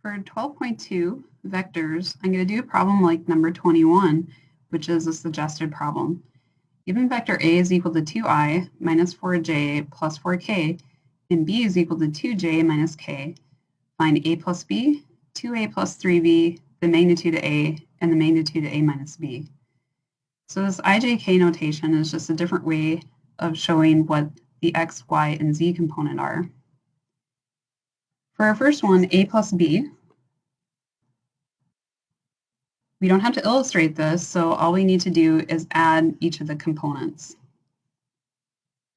For 12.2 vectors, I'm going to do a problem like number 21, which is a suggested problem. Given vector A is equal to 2i minus 4j plus 4k, and B is equal to 2j minus k, find A plus B, 2a plus 3b, the magnitude of A, and the magnitude of A minus B. So this ijk notation is just a different way of showing what the x, y, and z component are. For our first one, A plus B, we don't have to illustrate this, so all we need to do is add each of the components,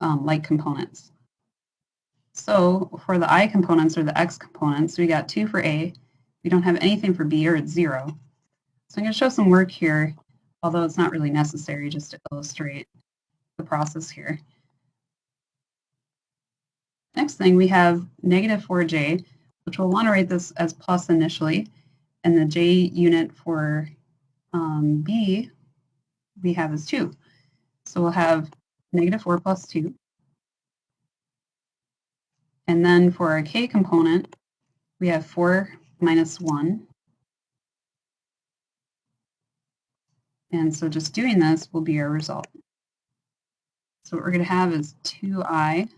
like components. So for the I components or the x components, we got 2 for A. We don't have anything for B, or it's 0. So I'm going to show some work here, although it's not really necessary, just to illustrate the process here. Next thing, we have negative 4j, which we'll want to write this as plus initially, and the j unit for B we have is 2. So we'll have negative 4 plus 2. And then for our k component, we have 4 minus 1. And so just doing this will be our result. So what we're going to have is 2i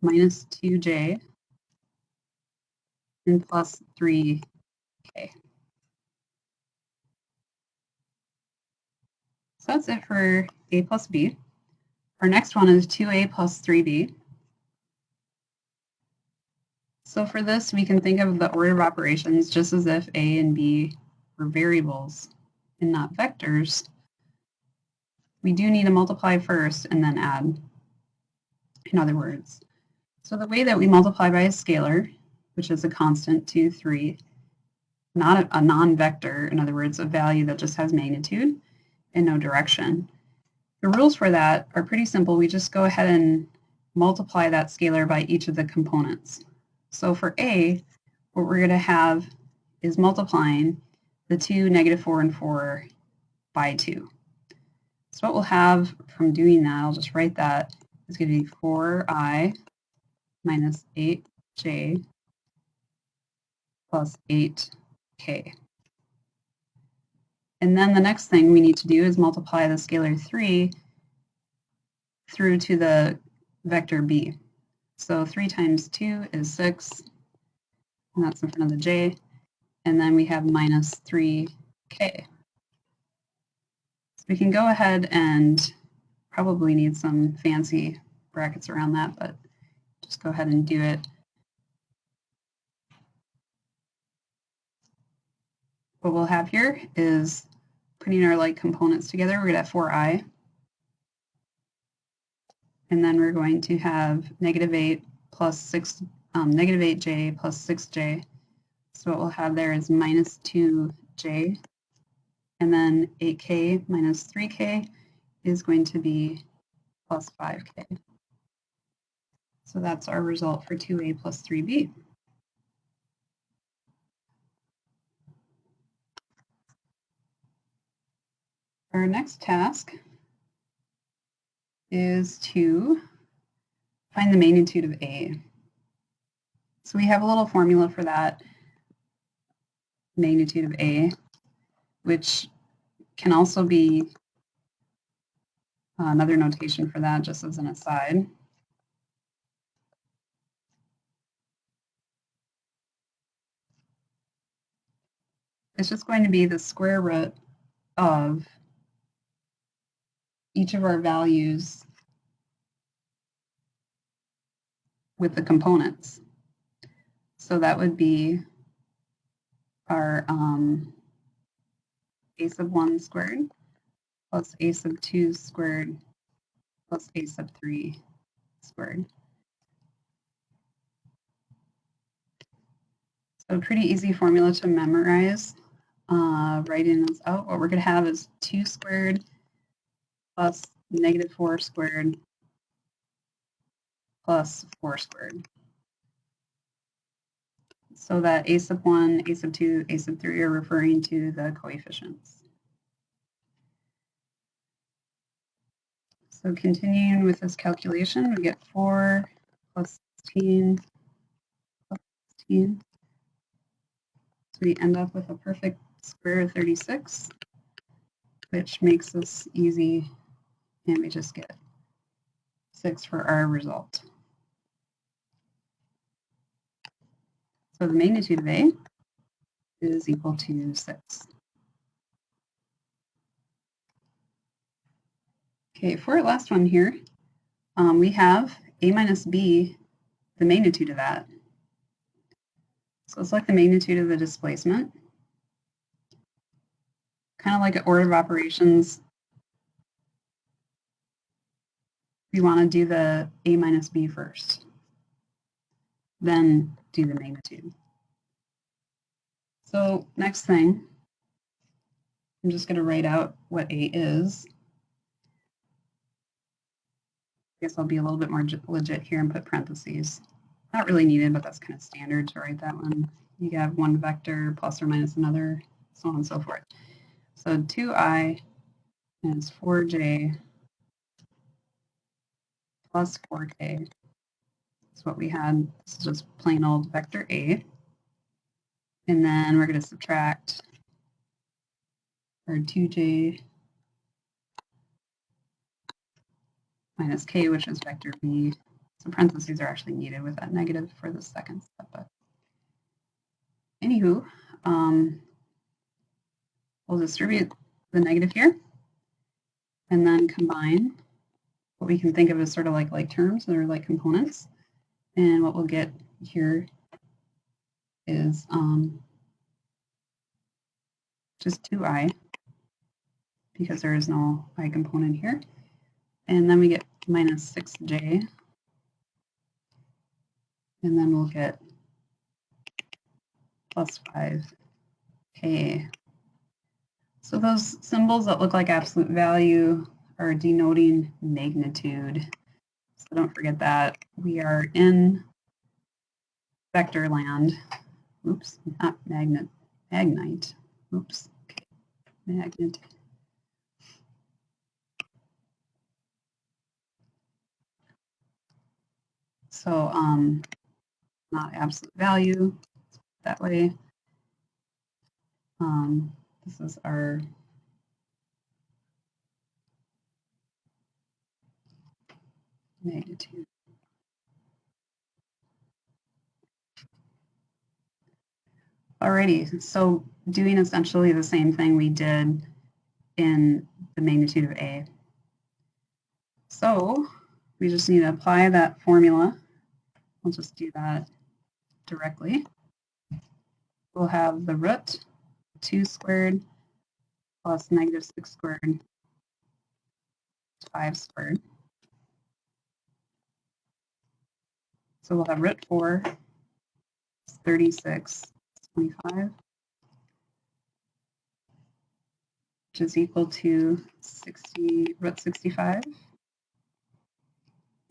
minus 2j and plus 3k. So that's it for A plus B. Our next one is 2a plus 3b. So for this, we can think of the order of operations just as if A and B were variables and not vectors. We do need to multiply first and then add, in other words. So the way that we multiply by a scalar, which is a constant, 2, 3, not a non-vector, in other words, a value that just has magnitude and no direction. The rules for that are pretty simple. We just go ahead and multiply that scalar by each of the components. So for A, what we're going to have is multiplying the 2, negative 4, and 4 by 2. So what we'll have from doing that, I'll just write that, is going to be 4i minus 8j plus 8k. And then the next thing we need to do is multiply the scalar 3 through to the vector b. So 3 times 2 is 6, and that's in front of the j. And then we have minus 3k. So we can go ahead and probably need some fancy brackets around that, but just go ahead and do it. What we'll have here is putting our like components together. We're going to have 4i. And then we're going to have negative 8 plus 6, negative 8j plus 6j. So what we'll have there is minus 2j. And then 8k minus 3k is going to be plus 5k. So that's our result for 2a plus 3b. Our next task is to find the magnitude of A. So we have a little formula for that magnitude of A, which can also be another notation for that, just as an aside. It's just going to be the square root of each of our values with the components. So that would be our a sub 1 squared plus a sub 2 squared plus a sub 3 squared. So pretty easy formula to memorize. Writing this out, what we're going to have is 2 squared plus negative 4 squared plus 4 squared. So that a sub 1, a sub 2, a sub 3 are referring to the coefficients. So continuing with this calculation, we get 4 plus 16 plus 16 we end up with a perfect square of 36, which makes this easy, and we just get 6 for our result. So the magnitude of A is equal to 6. Okay, for our last one here, we have A minus B, the magnitude of that. So it's like the magnitude of the displacement. Kind of like an order of operations, we want to do the A minus B first, then do the magnitude. So next thing, I'm just going to write out what A is. I guess I'll be a little bit more legit here and put parentheses. Not really needed, but that's kind of standard to write that one. You have one vector plus or minus another, so on and so forth. So 2i is 4j plus 4k. That's what we had. This is just plain old vector A. And then we're going to subtract our 2j minus k, which is vector B. So parentheses are actually needed with that negative for the second step. But anywho, we'll distribute the negative here and then combine what we can think of as sort of like terms that are like components. And what we'll get here is just 2i, because there is no I component here. And then we get minus 6j. And then we'll get plus 5k. So those symbols that look like absolute value are denoting magnitude. So don't forget that. We are in vector land. Oops, not magnite. Oops, okay, magnet. So not absolute value, that way. This is our magnitude. Alrighty, so doing essentially the same thing we did in the magnitude of A. So we just need to apply that formula. We'll just do that directly. We'll have the root 2 squared plus negative 6 squared, 5 squared. So we'll have root 4, 36, 25, which is equal to root 65.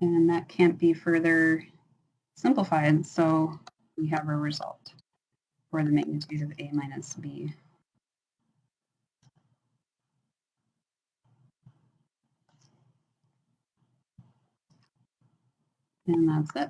And that can't be further simplified, so we have a result for the magnitude of A minus B. And that's it.